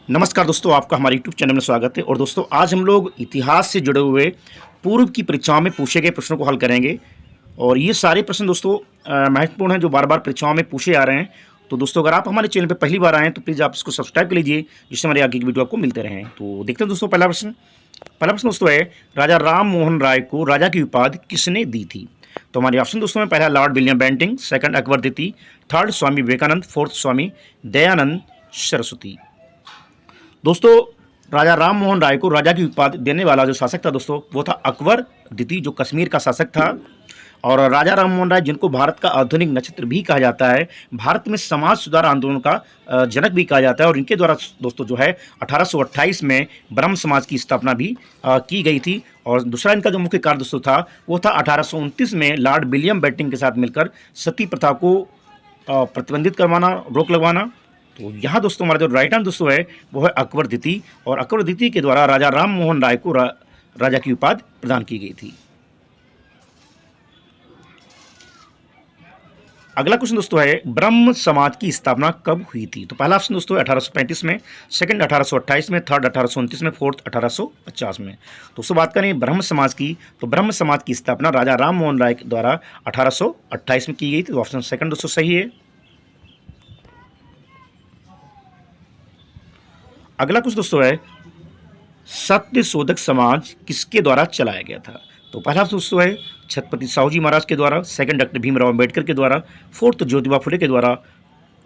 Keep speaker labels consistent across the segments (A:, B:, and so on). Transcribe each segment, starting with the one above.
A: नमस्कार दोस्तों, आपका हमारे यूट्यूब चैनल में स्वागत है। और दोस्तों, आज हम लोग इतिहास से जुड़े हुए पूर्व की परीक्षाओं में पूछे गए प्रश्नों को हल करेंगे। और ये सारे प्रश्न दोस्तों महत्वपूर्ण हैं, जो बार बार परीक्षाओं में पूछे आ रहे हैं। तो दोस्तों, अगर आप हमारे चैनल पर पहली बार आए हैं तो प्लीज़ आप इसको सब्सक्राइब कर लीजिए, जिससे हमारे आगे की वीडियो आपको मिलते रहें। तो देखते हैं दोस्तों, पहला प्रश्न दोस्तों है, राजा राम मोहन राय को राजा की उपाधि किसने दी थी? तो हमारे ऑप्शन दोस्तों में पहला Lord William Bentinck, second Akbar द्वितीय, थर्ड स्वामी विवेकानंद, फोर्थ स्वामी दयानंद सरस्वती। दोस्तों, राजा राम मोहन राय को राजा की उपाधि देने वाला जो शासक था दोस्तों, वो था अकबर द्वितीय, जो कश्मीर का शासक था। और राजा राम मोहन राय, जिनको भारत का आधुनिक नक्षत्र भी कहा जाता है, भारत में समाज सुधार आंदोलन का जनक भी कहा जाता है। और इनके द्वारा दोस्तों जो है 1828 में ब्रह्म समाज की स्थापना भी की गई थी। और दूसरा इनका जो मुख्य कार्य दोस्तों था, वो था 1829 में लॉर्ड विलियम बेंटिंग के साथ मिलकर सती प्रथा को प्रतिबंधित करवाना, रोक लगवाना। तो यहाँ दोस्तों हमारा जो राइट आंसर दोस्तों है, वो है अकबर द्वितीय। और अकबर द्वितीय के द्वारा राजा राम मोहन राय को राजा की उपाधि प्रदान की गई थी। अगला क्वेश्चन दोस्तों है, ब्रह्म समाज की स्थापना कब हुई थी? तो पहला ऑप्शन दोस्तों 1835 में, सेकंड 1828 में, थर्ड 1829 में, फोर्थ 1850 में। दोस्तों बात करें ब्रह्म समाज की, तो ब्रह्म समाज की स्थापना राजा राम मोहन राय के द्वारा 1828 में की गई थी। तो ऑप्शन सेकंड दोस्तों सही है। अगला कुछ दोस्तों है, सत्य शोधक समाज किसके द्वारा चलाया गया था? तो पहला दोस्तों है छत्रपति साहू जी महाराज के द्वारा, सेकंड डॉक्टर भीमराव अम्बेडकर के द्वारा, फोर्थ ज्योतिबा फुले के द्वारा,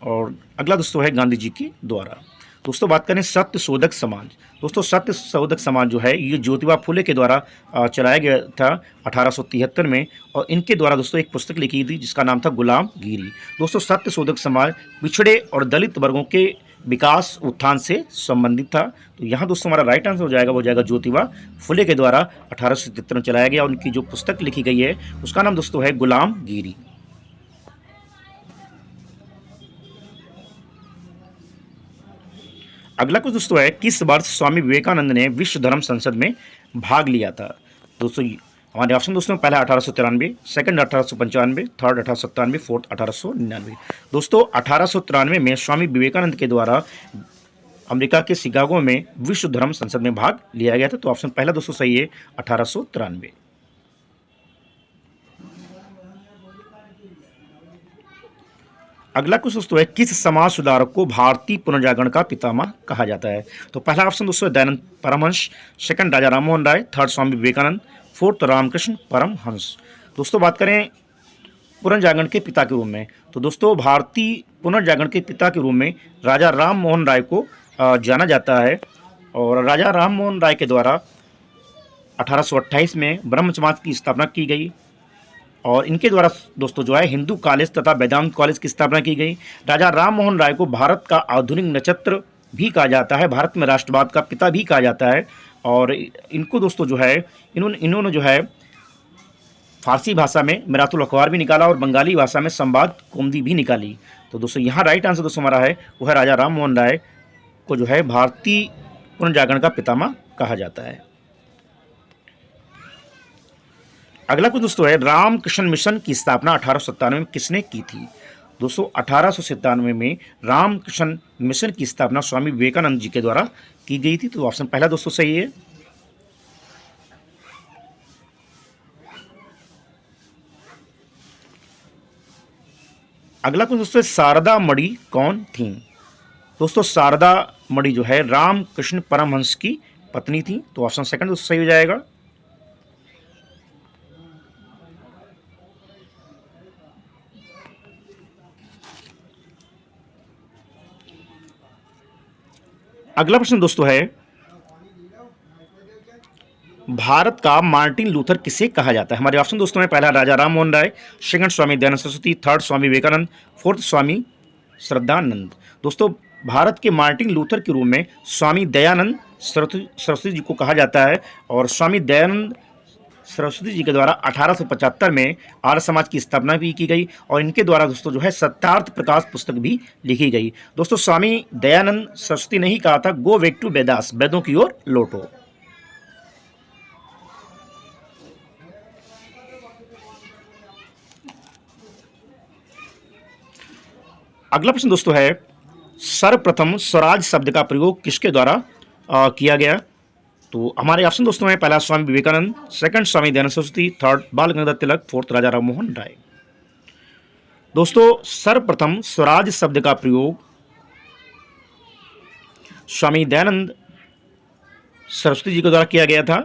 A: और अगला दोस्तों है गांधी जी के द्वारा। दोस्तों बात करें सत्य शोधक समाज, दोस्तों सत्य शोधक समाज जो है, ये ज्योतिबा फुले के द्वारा चलाया गया था 1873 में। और इनके द्वारा दोस्तों एक पुस्तक लिखी थी जिसका नाम था गुलामगिरी। दोस्तों सत्य शोधक समाज पिछड़े और दलित वर्गों के विकास उत्थान से संबंधित था। तो यहाँ दोस्तों हमारा राइट आंसर हो जाएगा, वो जाएगा ज्योतिबा फुले के द्वारा 1877 में चलाया गया। उनकी जो पुस्तक लिखी गई है उसका नाम दोस्तों है गुलामगिरी। अगला कुछ दोस्तों है, किस वर्ष स्वामी विवेकानंद ने विश्व धर्म संसद में भाग लिया था? दोस्तों हमारे ऑप्शन दोस्तों पहला 1893, सेकंड 1895, थर्ड 1897, फोर्थ 1899। दोस्तों 1893 में स्वामी विवेकानंद के द्वारा अमेरिका के शिकागो में विश्व धर्म संसद में भाग लिया गया था। तो ऑप्शन पहला दोस्तों सही है, 1893। अगला कुछ दोस्तों है, किस समाज सुधारक को भारतीय पुनर्जागरण का पितामह कहा जाता है? तो पहला ऑप्शन दोस्तों है Dayanand Paramhans, second Raja Rammohan Roy, third Swami Vivekananda, fourth Ramakrishna Paramhans. दोस्तों बात करें पुनर्जागरण के पिता के रूप में, तो दोस्तों भारतीय पुनर्जागरण के पिता के रूप में राजा राम मोहन राय को जाना जाता है। और राजा राम मोहन राय के द्वारा 1828 में ब्रह्म समाज की स्थापना की गई। और इनके द्वारा दोस्तों जो है हिंदू कॉलेज तथा वेदांत कॉलेज की स्थापना की गई। राजा राम मोहन राय को भारत का आधुनिक नक्षत्र भी कहा जाता है, भारत में राष्ट्रवाद का पिता भी कहा जाता है। और इनको दोस्तों जो है इन्होंने जो है फारसी भाषा में मिरातुल अखबार भी निकाला और बंगाली भाषा में संवाद कौमुदी भी निकाली। तो दोस्तों यहाँ राइट आंसर दोस्तों हमारा है, वो है राजा राम मोहन राय को जो है भारतीय पुनर्जागरण का पितामह कहा जाता है। अगला कुछ दोस्तों है, रामकृष्ण मिशन की स्थापना 1897 में किसने की थी? दोस्तों 1897 में रामकृष्ण मिशन की स्थापना स्वामी विवेकानंद जी के द्वारा की गई थी। तो ऑप्शन पहला दोस्तों सही है। अगला कुछ दोस्तों, शारदा मणि कौन थी? दोस्तों शारदा मणि जो है रामकृष्ण परमहंस की पत्नी थी। तो ऑप्शन सेकंड दोस्तों सही हो जाएगा। अगला प्रश्न दोस्तों है, भारत का मार्टिन लूथर किसे कहा जाता है? हमारे ऑप्शन दोस्तों में पहला राजा राम मोहन राय, सेकंड स्वामी दयानंद सरस्वती, थर्ड स्वामी विवेकानंद, फोर्थ स्वामी श्रद्धानंद। दोस्तों भारत के मार्टिन लूथर के रूप में स्वामी दयानंद सरस्वती जी को कहा जाता है। और स्वामी दयानंद सरस्वती जी के द्वारा 1875 में आर्य समाज की स्थापना भी की गई। और इनके द्वारा दोस्तों जो है सत्यार्थ प्रकाश पुस्तक भी लिखी गई। दोस्तों स्वामी दयानंद सरस्वती ने ही कहा था, गो बैक टू वेदास, वेदों की ओर लौटो। अगला प्रश्न दोस्तों है, सर्वप्रथम स्वराज शब्द का प्रयोग किसके द्वारा किया गया? तो हमारे ऑप्शन दोस्तों हैं, पहला स्वामी विवेकानंद, सेकंड स्वामी दयानंद सरस्वती, थर्ड बाल गंगाधर तिलक, फोर्थ राजा राम मोहन राय। दोस्तों सर्वप्रथम स्वराज शब्द का प्रयोग स्वामी दयानंद सरस्वती जी के द्वारा किया गया था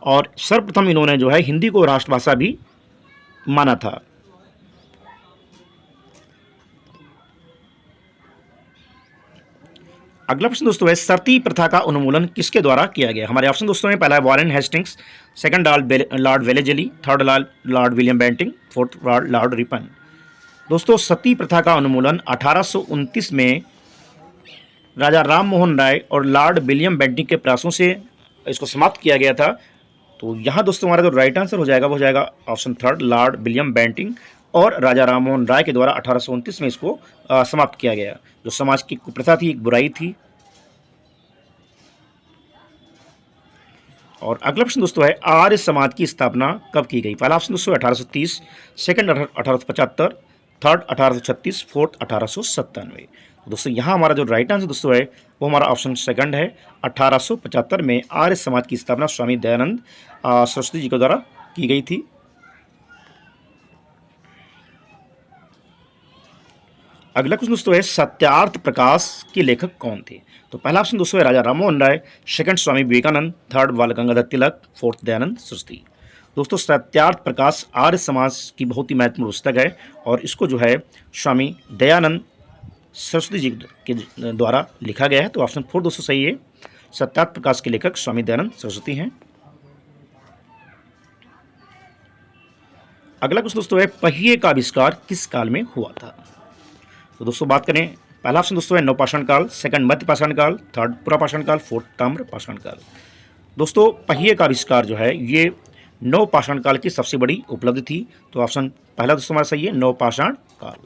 A: और सर्वप्रथम इन्होंने जो है हिंदी को राष्ट्रभाषा भी माना था। अगला प्रश्न दोस्तों है, सती प्रथा का उन्मूलन किसके द्वारा किया गया? हमारे ऑप्शन दोस्तों हैं, पहला है Warren Hastings, second Lord Wellesley, third Lord William Bentinck, fourth Lord Ripon. दोस्तों सती प्रथा का उन्मूलन 1829 में राजा राम मोहन राय और लॉर्ड विलियम बेंटिंग के प्रयासों से इसको समाप्त किया गया था। तो यहाँ दोस्तों हमारा जो राइट आंसर हो जाएगा वो हो जाएगा option third, Lord William Bentinck और राजा राम मोहन राय के द्वारा 1829 में इसको समाप्त किया गया। जो समाज की कुप्रथा थी, एक बुराई थी। और अगला प्रश्न दोस्तों है, आर्य समाज की स्थापना कब की गई? पहला ऑप्शन दोस्तों 1830, सेकंड 1875, थर्ड 1836, फोर्थ 1897। दोस्तों यहाँ हमारा जो राइट आंसर दोस्तों है वो हमारा ऑप्शन सेकंड है, 1875 में आर्य समाज की स्थापना स्वामी दयानंद सरस्वती जी के द्वारा की गई थी। अगला क्वेश्चन दोस्तों है, सत्यार्थ प्रकाश के लेखक कौन थे? तो पहला ऑप्शन दोस्तों है राजा राममोहन राय, सेकंड स्वामी विवेकानंद, थर्ड बाल गंगाधर तिलक, फोर्थ दयानंद सरस्वती। दोस्तों सत्यार्थ प्रकाश आर्य समाज की बहुत ही महत्वपूर्ण पुस्तक है और इसको जो है स्वामी दयानंद सरस्वती जी के द्वारा लिखा गया है। तो ऑप्शन फोर दोस्तों सही है, सत्यार्थ प्रकाश के लेखक स्वामी दयानंद सरस्वती हैं। अगला क्वेश्चन दोस्तों है, पहिए का आविष्कार किस काल में हुआ था? तो दोस्तों बात करें, पहला ऑप्शन दोस्तों है नवपाषाण काल, सेकंड मध्य पाषाण काल, थर्ड पुरापाषाण काल, फोर्थ ताम्र पाषाण काल। दोस्तों पहिए का आविष्कार जो है ये नवपाषाण काल की सबसे बड़ी उपलब्धि थी। तो ऑप्शन पहला दोस्तों हमारा सही है, नवपाषाण काल।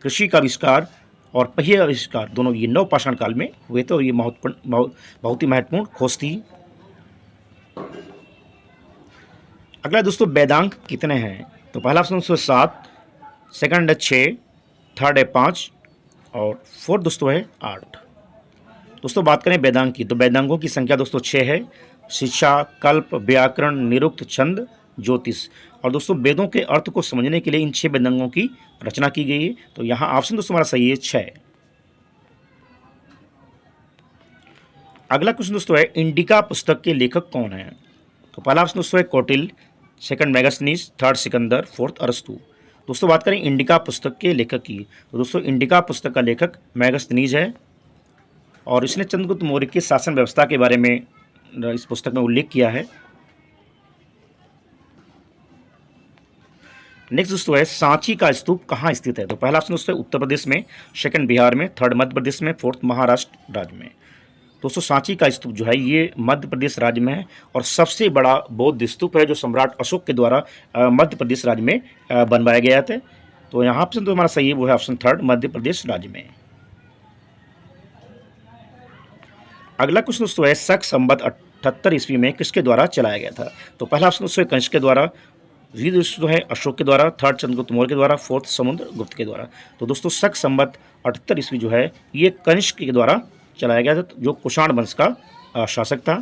A: कृषि का आविष्कार और पहिए का आविष्कार दोनों ये नवपाषाण काल में हुए थे और ये बहुत ही महत्वपूर्ण खोज थी। अगला दोस्तों वेदांग कितने हैं? तो पहला ऑप्शन दोस्तों 7, सेकंड है 6, थर्ड है 5 और फोर्थ दोस्तों है 8। दोस्तों बात करें वेदांग की, तो वेदांगों की संख्या दोस्तों 6 है, शिक्षा, कल्प, व्याकरण, निरुक्त, छंद, ज्योतिष। और दोस्तों वेदों के अर्थ को समझने के लिए इन 6 वेदांगों की रचना की गई है। तो यहाँ ऑप्शन दोस्तों हमारा सही है 6। अगला क्वेश्चन दोस्तों है, इंडिका पुस्तक के लेखक कौन है? तो पहला ऑप्शन दोस्तों है Kautilya, second Megasthenes, third Sikandar, fourth अरस्तु। दोस्तों बात करें इंडिका पुस्तक के लेखक की, तो दोस्तों इंडिका पुस्तक का लेखक मैगस्थनीज है और इसने चंद्रगुप्त मौर्य की शासन व्यवस्था के बारे में इस पुस्तक में उल्लेख किया है। नेक्स्ट दोस्तों है, सांची का स्तूप कहाँ स्थित है? तो पहला ऑप्शन दोस्तों उत्तर प्रदेश में, सेकंड बिहार में, थर्ड मध्य प्रदेश में, फोर्थ महाराष्ट्र राज्य में। दोस्तों सांची का स्तूप जो है ये मध्य प्रदेश राज्य में है और सबसे बड़ा बौद्ध स्तूप है जो सम्राट अशोक के द्वारा मध्य प्रदेश राज्य में बनवाया गया था। तो यहाँ ऑप्शन तो हमारा सही है वो है ऑप्शन थर्ड, मध्य प्रदेश राज्य में। अगला क्वेश्चन दोस्तों है, शक संवत 78 ईस्वी में किसके द्वारा चलाया गया था? तो पहला ऑप्शन दोस्तों कंस के द्वारा, द्वितीय दोस्तों है अशोक के द्वारा, थर्ड चंद्रगुप्त मौर्य के द्वारा, फोर्थ समुद्रगुप्त के द्वारा। तो दोस्तों शक संवत 78 ईस्वी जो है ये कंस के द्वारा चलाया गया था जो कुषाण वंश का शासक था।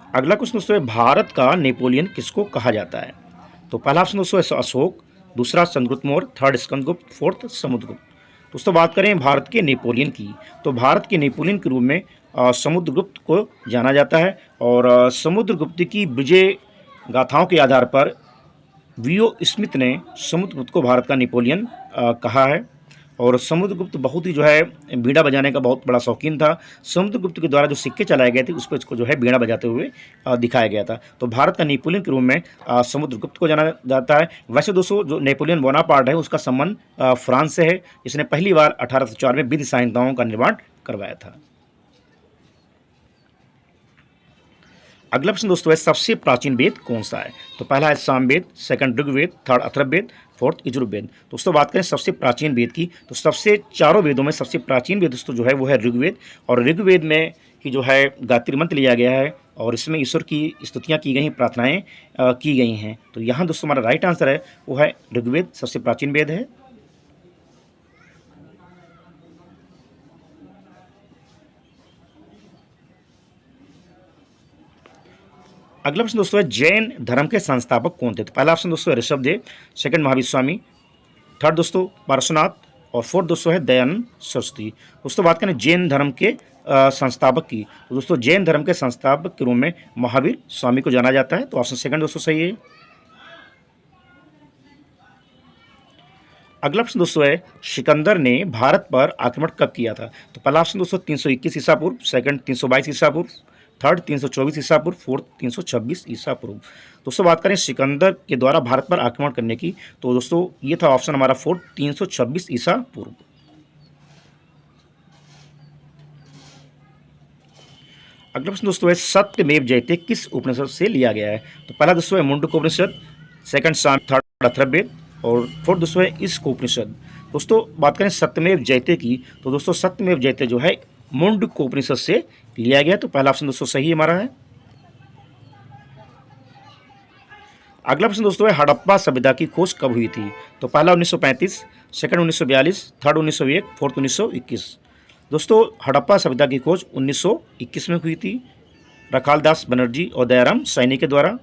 A: अगला क्वेश्चन दोस्तों है, भारत का नेपोलियन किसको कहा जाता है? तो पहला ऑप्शन दोस्तों है अशोक, दूसरा चंद्रगुप्त मौर्य, थर्ड स्कंदगुप्त, फोर्थ समुद्रगुप्त। दोस्तों बात करें भारत के नेपोलियन की, तो भारत के नेपोलियन के रूप में समुद्रगुप्त को जाना जाता है और समुद्रगुप्त की विजय गाथाओं के आधार पर वीओ स्मिथ ने समुद्रगुप्त को भारत का नेपोलियन कहा है। और समुद्रगुप्त बहुत ही जो है बीड़ा बजाने का बहुत बड़ा शौकीन था। समुद्रगुप्त के द्वारा जो सिक्के चलाए गए थे उस पर इसको जो है बीड़ा बजाते हुए दिखाया गया था। तो भारत का नेपोलियन के रूप में समुद्रगुप्त को जाना जाता है। वैसे दोस्तों जो नेपोलियन बोनापार्ट है उसका संबंध फ्रांस से है, जिसने पहली बार 1804 में विधि संहिताओं का निर्माण करवाया था। अगला प्रश्न दोस्तों है, सबसे प्राचीन वेद कौन सा है? तो पहला है Samaveda, second Rigveda, third Atharvaveda, fourth Yajurveda. दोस्तों बात करें सबसे प्राचीन वेद की, तो सबसे चारों वेदों में सबसे प्राचीन वेद दोस्तों जो है वो है ऋग्वेद और ऋग्वेद में ही जो है गायत्री मंत्र लिया गया है और इसमें ईश्वर की स्तुतियाँ की गई हैं, प्रार्थनाएँ की गई हैं। तो यहाँ दोस्तों हमारा राइट आंसर है वो है ऋग्वेद, सबसे प्राचीन वेद है। अगला प्रश्न दोस्तों है जैन धर्म के संस्थापक कौन थे? तो पहला ऑप्शन दोस्तों है ऋषभदेव, सेकंड महावीर स्वामी, थर्ड दोस्तों पार्श्वनाथ, और फोर्थ दोस्तों है दयानंद सरस्वती। दोस्तों बात करें जैन धर्म के संस्थापक की, तो दोस्तों जैन धर्म के संस्थापक के रूप में महावीर स्वामी को जाना जाता है। तो ऑप्शन सेकंड दोस्तों सही है। अगला प्रश्न दोस्तों है सिकंदर ने भारत पर आक्रमण कब किया था? तो पहला ऑप्शन दोस्तों 321 ईसा पूर्व, सेकंड 322 ईसा पूर्व, थर्ड 324 ईसा पूर्व, फोर्थ 326 ईसा पूर्व। दोस्तों बात करें सिकंदर के द्वारा भारत पर आक्रमण करने की, तो दोस्तों ये था ऑप्शन हमारा फोर्थ 326 ईसा पूर्व। अगला प्रश्न दोस्तों है सत्यमेव जयते किस उपनिषद से लिया गया है? तो पहला दोस्तों है मुंडकोपनिषद, सेकंड साम, थर्ड अथर्ववेद, और फोर्थ दोस्तों है ईशकोपनिषद। दोस्तों बात करें सत्यमेव जयते की, तो दोस्तों सत्यमेव जयते जो है मुंडकोपनिषद से लिया गया। तो पहला ऑप्शन दोस्तों सही हमारा है। अगला प्रश्न दोस्तों है हड़प्पा सभ्यता की खोज कब हुई थी? तो पहला 1935, सेकंड 1942, थर्ड 1901, फोर्थ 1921। दोस्तों हड़प्पा सभ्यता की खोज 1921 में हुई थी, रखालदास बनर्जी और दयाराम सैनी के द्वारा।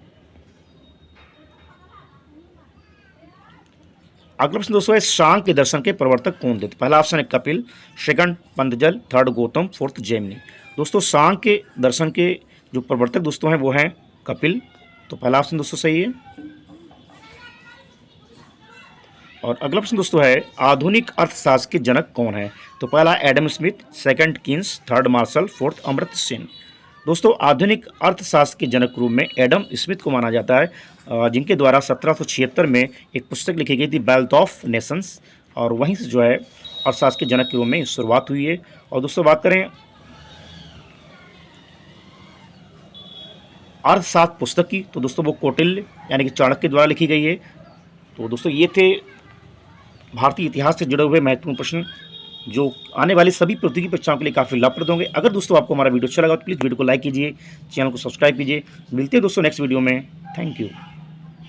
A: अगला प्रश्न दोस्तों है सांख्य के दर्शन के प्रवर्तक कौन थे? तो पहला ऑप्शन है Kapil, second Patanjal, third Gautam, fourth Jaimini. दोस्तों सांख्य के दर्शन के जो प्रवर्तक दोस्तों हैं वो हैं कपिल। तो पहला ऑप्शन दोस्तों सही है। और अगला प्रश्न दोस्तों है आधुनिक अर्थशास्त्र के जनक कौन है? तो पहला Adam Smith, second Keynes, third Marshall, fourth Amartya Sen. दोस्तों आधुनिक अर्थशास्त्र के जनक रूप में एडम स्मिथ को माना जाता है, जिनके द्वारा 1776 में एक पुस्तक लिखी गई थी वेल्थ ऑफ नेशंस, और वहीं से जो है अर्थशास्त्र के जनक के रूप में शुरुआत हुई है। और दोस्तों बात करें अर्थशास्त्र पुस्तक की, तो दोस्तों वो कौटिल्य यानी कि चाणक्य द्वारा लिखी गई है। तो दोस्तों ये थे भारतीय इतिहास से जुड़े हुए महत्वपूर्ण प्रश्न, जो आने वाली सभी प्रतियोगी परीक्षाओं के लिए काफ़ी लाभप्रद होंगे। अगर दोस्तों आपको हमारा वीडियो अच्छा लगा तो प्लीज़ वीडियो को लाइक कीजिए, चैनल को सब्सक्राइब कीजिए। मिलते हैं दोस्तों नेक्स्ट वीडियो में। Thank you.